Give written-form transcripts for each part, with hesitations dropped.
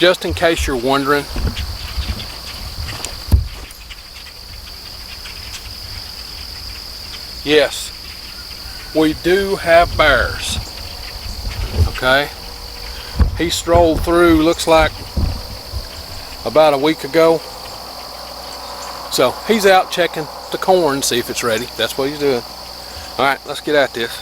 just in case you're wondering, yes, we do have bears. Okay, he strolled through, looks like about a week ago. So he's out checking the corn, see if it's ready. That's what he's doing. All right, let's get at this.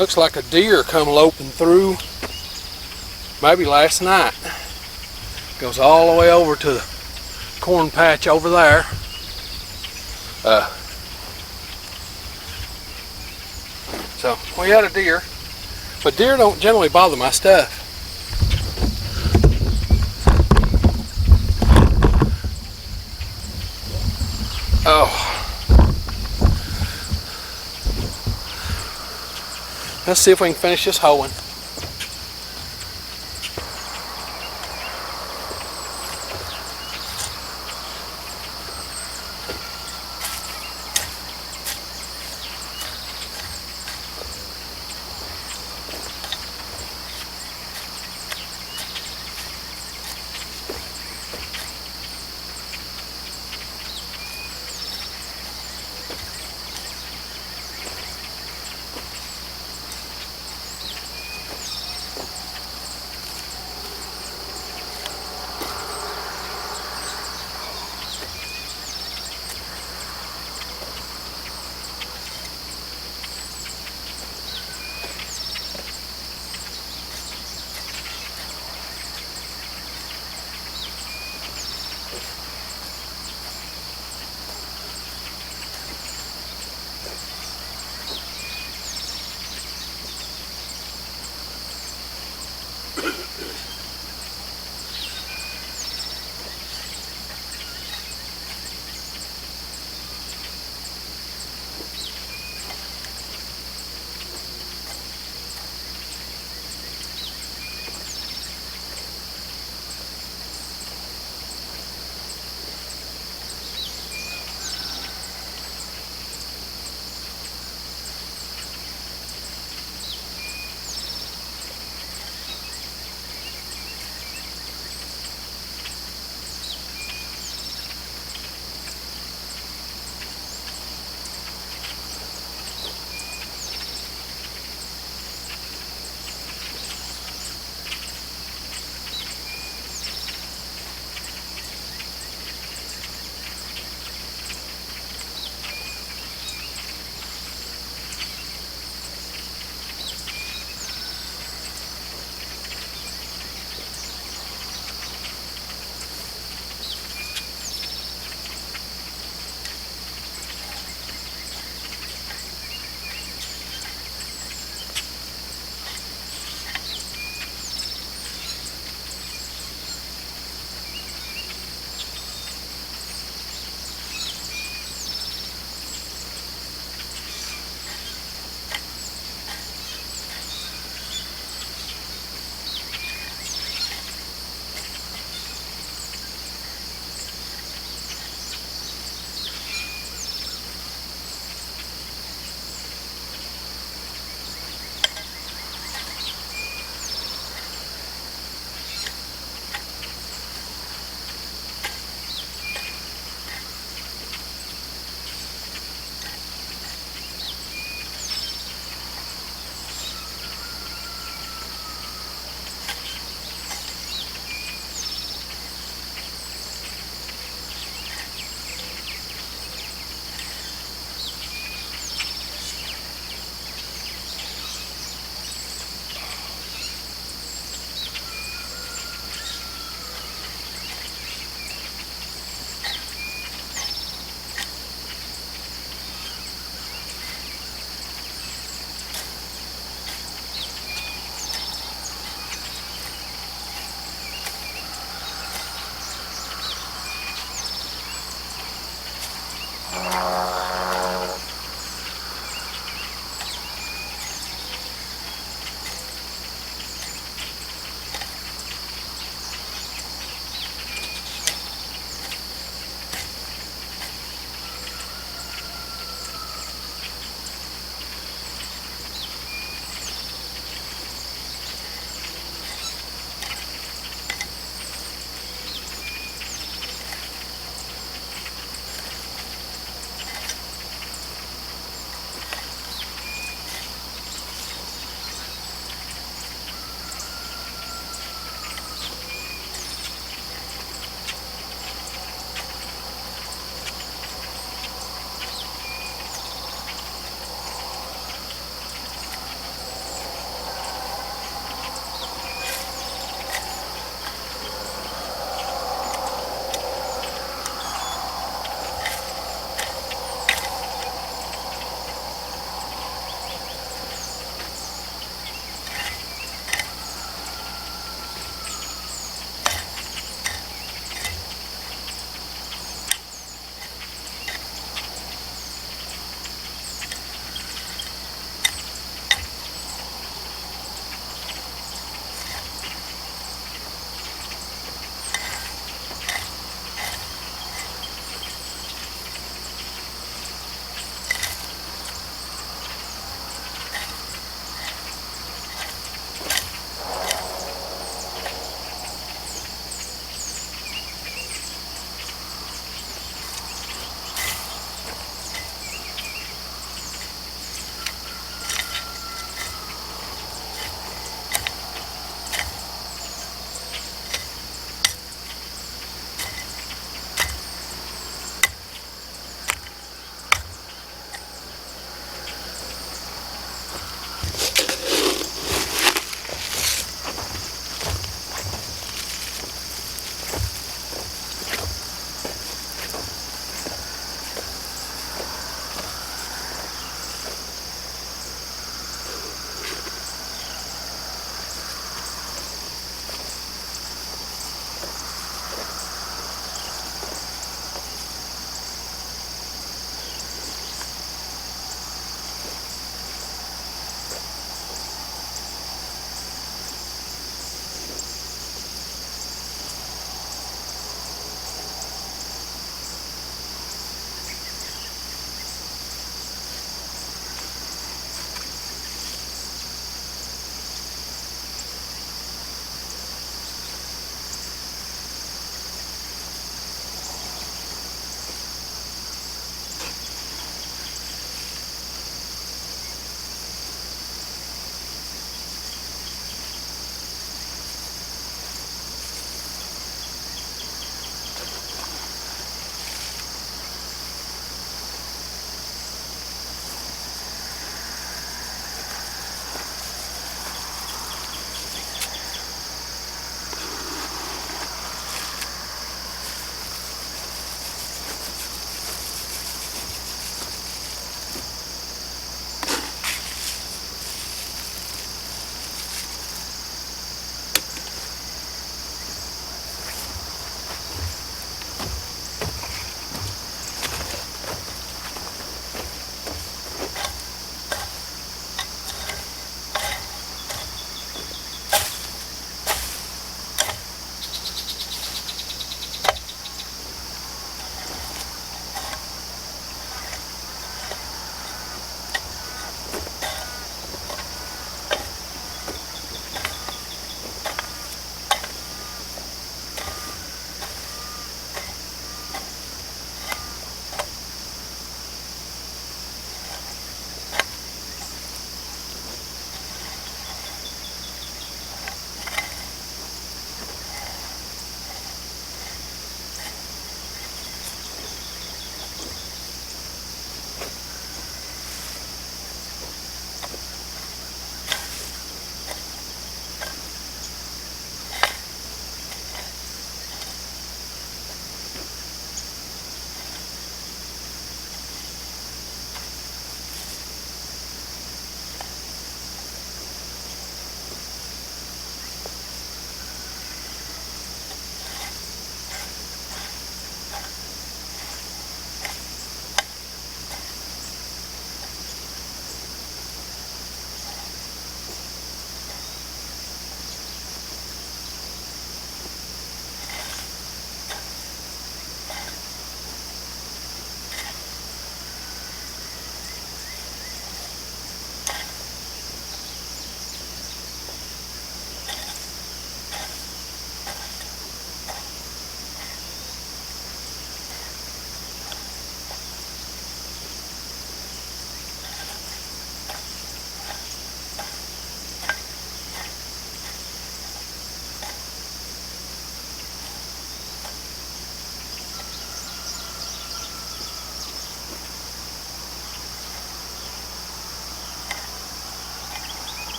Looks like a deer come loping through maybe last night. Goes all the way over to the corn patch over there. So we had a deer, but deer don't generally bother my stuff. Oh. Let's see if we can finish this hoeing.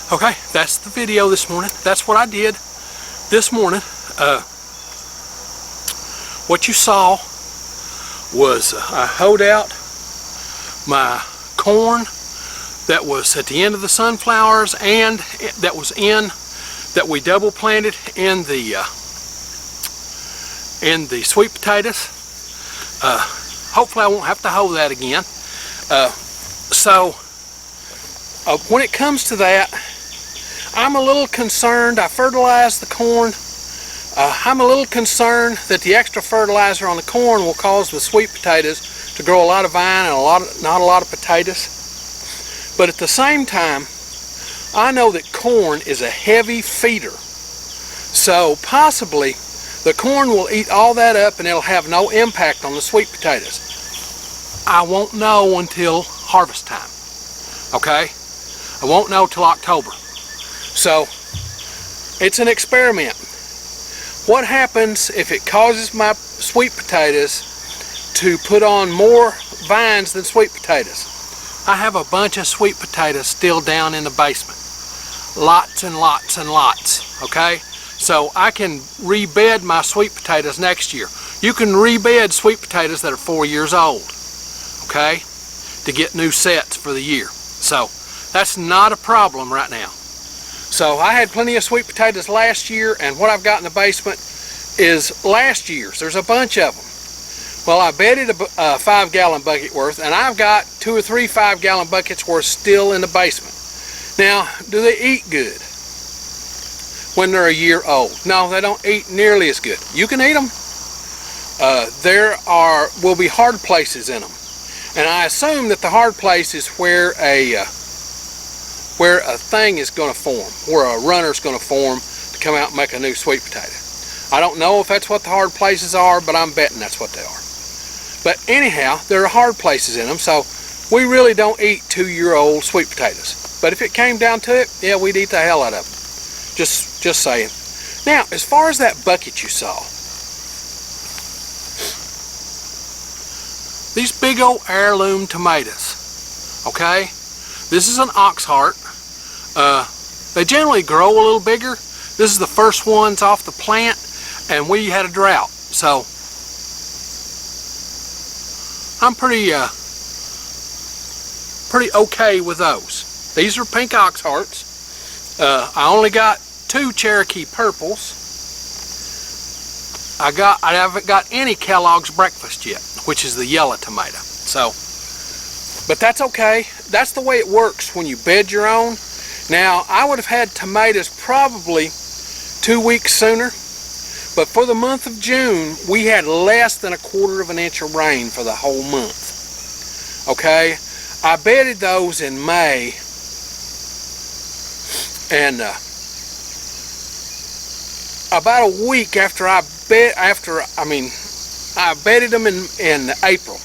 Okay, that's the video this morning. That's what I did this morning. What you saw was I hoed out my corn that was at the end of the sunflowers and that we double planted in the sweet potatoes. Hopefully I won't have to hoe that again. When it comes to that, I'm a little concerned. I fertilized the corn. I'm a little concerned that the extra fertilizer on the corn will cause the sweet potatoes to grow a lot of vine and not a lot of potatoes. But at the same time, I know that corn is a heavy feeder. So possibly the corn will eat all that up and it'll have no impact on the sweet potatoes. I won't know until harvest time. Okay? I won't know till October. So it's an experiment. What happens if it causes my sweet potatoes to put on more vines than sweet potatoes? I have a bunch of sweet potatoes still down in the basement. Lots and lots and lots, okay? So I can rebed my sweet potatoes next year. You can rebed sweet potatoes that are 4 years old, okay? To get new sets for the year. So that's not a problem right now. So I had plenty of sweet potatoes last year, and what I've got in the basement is last year's. There's a bunch of them. Well, I bedded a 5-gallon bucket worth, and I've got 2 or 3 5-gallon buckets worth still in the basement. Now, do they eat good when they're a year old? No, they don't eat nearly as good. You can eat them. There will be hard places in them, and I assume that the hard place is where a thing is going to form, where a runner's going to form to come out and make a new sweet potato. I don't know if that's what the hard places are, but I'm betting that's what they are. But anyhow, there are hard places in them, so we really don't eat 2-year-old sweet potatoes. But if it came down to it, yeah, we'd eat the hell out of them. Just saying. Now, as far as that bucket you saw, these big old heirloom tomatoes, okay? This is an ox heart. They generally grow a little bigger. This is the first ones off the plant, and we had a drought, so I'm pretty okay with those. These are pink ox hearts. I only got 2 Cherokee purples. I haven't got any Kellogg's breakfast yet, which is the yellow tomato. So, but that's okay. That's the way it works when you bed your own. Now, I would have had tomatoes probably 2 weeks sooner, but for the month of June, we had less than 1/4 inch of rain for the whole month. Okay? I bedded those in May, and about a week after I bedded them in April,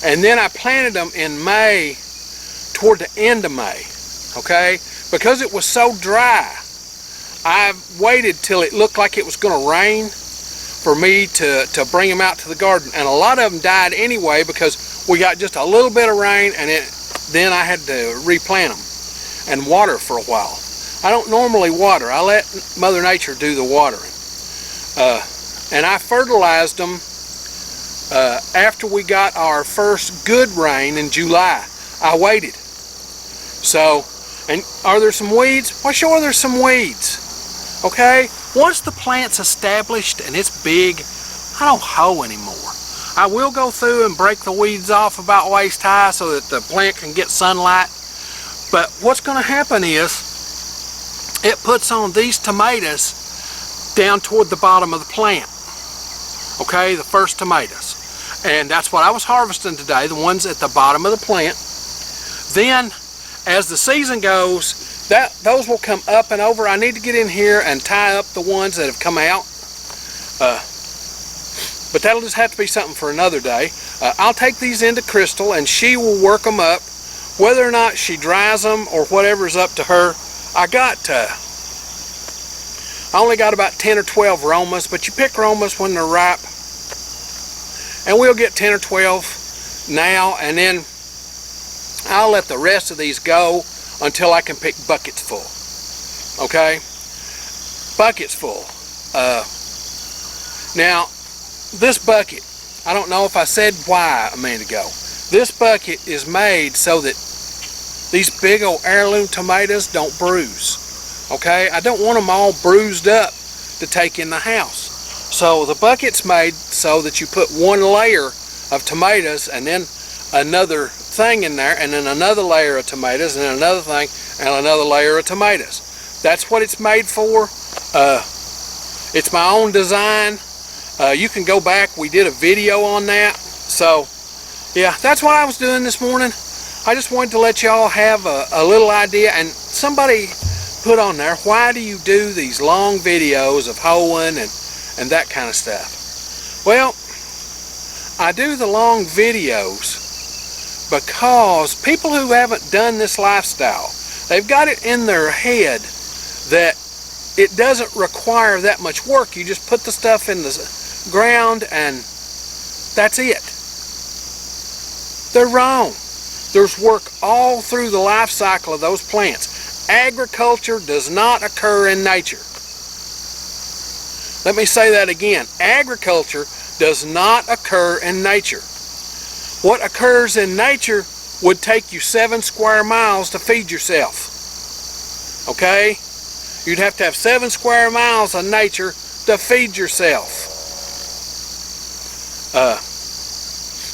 and then I planted them in May, toward the end of May. Okay, because it was so dry, I waited till it looked like it was going to rain for me to bring them out to the garden, and a lot of them died anyway because we got just a little bit of rain, and then I had to replant them and water for a while. I don't normally water. I let Mother Nature do the watering, and I fertilized them after we got our first good rain in July. I waited. So, and are there some weeds? Well, sure, there's some weeds. Okay? Once the plant's established and it's big, I don't hoe anymore. I will go through and break the weeds off about waist high so that the plant can get sunlight. But what's going to happen is it puts on these tomatoes down toward the bottom of the plant. Okay? The first tomatoes. And that's what I was harvesting today, the ones at the bottom of the plant. Then, as the season goes, those will come up and over. I need to get in here and tie up the ones that have come out. But that'll just have to be something for another day. I'll take these into Crystal, and she will work them up. Whether or not she dries them or whatever's up to her. I only got about 10 or 12 Romas, but you pick Romas when they're ripe. And we'll get 10 or 12 now, and then I'll let the rest of these go until I can pick buckets full. Okay? Buckets full. Now, this bucket, I don't know if I said why a minute ago. This bucket is made so that these big old heirloom tomatoes don't bruise. Okay? I don't want them all bruised up to take in the house. So the bucket's made so that you put one layer of tomatoes and then another thing in there, and then another layer of tomatoes, and then another thing, and another layer of tomatoes. That's what it's made for. It's my own design. You can go back, we did a video on that. So yeah, that's what I was doing this morning. I just wanted to let y'all have a little idea. And somebody put on there, why do you do these long videos of hoeing and that kind of stuff? Well, I do the long videos because people who haven't done this lifestyle, they've got it in their head that it doesn't require that much work. You just put the stuff in the ground and that's it. They're wrong. There's work all through the life cycle of those plants. Agriculture does not occur in nature. Let me say that again. Agriculture does not occur in nature. What occurs in nature would take you 7 square miles to feed yourself. Okay? You'd have to have 7 square miles of nature to feed yourself.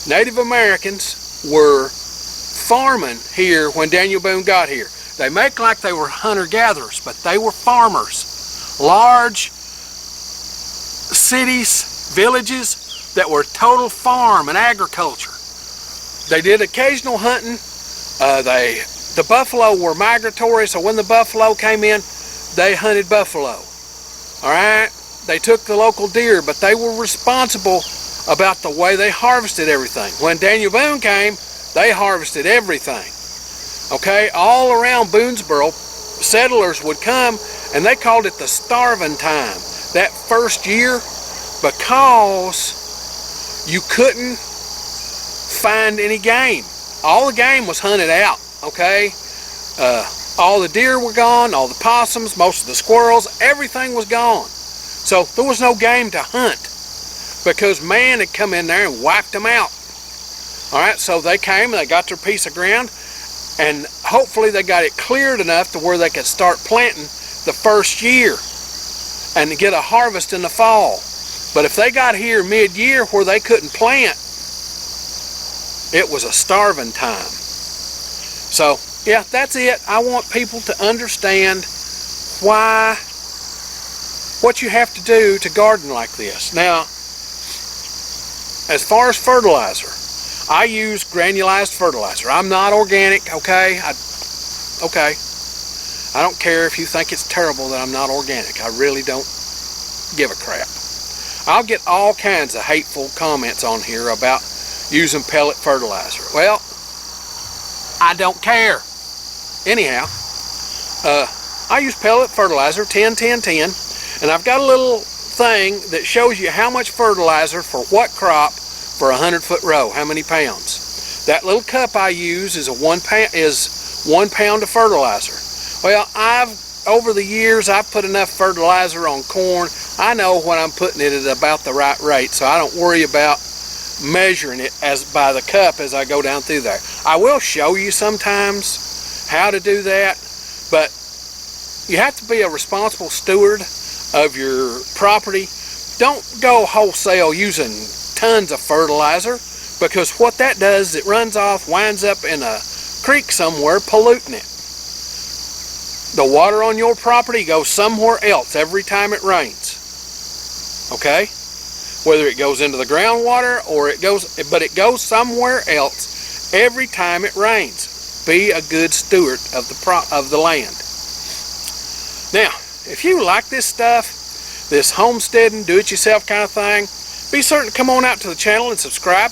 Native Americans were farming here when Daniel Boone got here. They make like they were hunter-gatherers, but they were farmers. Large cities, villages that were total farm and agriculture. They did occasional hunting. The buffalo were migratory, so when the buffalo came in, they hunted buffalo. All right? They took the local deer, but they were responsible about the way they harvested everything. When Daniel Boone came, they harvested everything. Okay? All around Boonesboro, settlers would come, and they called it the starving time. That first year, because you couldn't find any game. All the game was hunted out, okay? All the deer were gone, all the possums, most of the squirrels, everything was gone. So there was no game to hunt because man had come in there and wiped them out. All right, so they came and they got their piece of ground, and hopefully they got it cleared enough to where they could start planting the first year and get a harvest in the fall. But if they got here mid-year where they couldn't plant, it was a starving time. So, yeah, that's it. I want people to understand what you have to do to garden like this. Now, as far as fertilizer, I use granulized fertilizer. I'm not organic, okay? I don't care if you think it's terrible that I'm not organic. I really don't give a crap. I'll get all kinds of hateful comments on here about using pellet fertilizer. Well, I don't care. Anyhow, I use pellet fertilizer, 10-10-10, and I've got a little thing that shows you how much fertilizer for what crop for a 100-foot row, how many pounds. That little cup I use is 1 pound of fertilizer. Well, over the years, I've put enough fertilizer on corn. I know when I'm putting it at about the right rate, so I don't worry about measuring it by the cup as I go down through there. I will show you sometimes how to do that, but you have to be a responsible steward of your property. Don't go wholesale using tons of fertilizer, because what that does, it runs off, winds up in a creek somewhere, polluting it. The water on your property goes somewhere else every time it rains. Okay? Whether it goes into the groundwater or it goes somewhere else every time it rains. Be a good steward of the land. Now, if you like this stuff, this homesteading, do-it-yourself kind of thing, be certain to come on out to the channel and subscribe.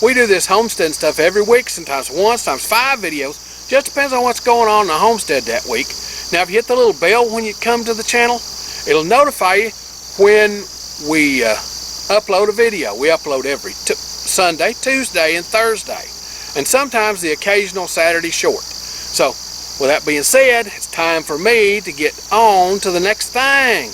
We do this homesteading stuff every week, sometimes 1, sometimes 5 videos. Just depends on what's going on in the homestead that week. Now, if you hit the little bell when you come to the channel, it'll notify you when we upload a video. We upload every Sunday, Tuesday, and Thursday, and sometimes the occasional Saturday short. So with that being said, it's time for me to get on to the next thing.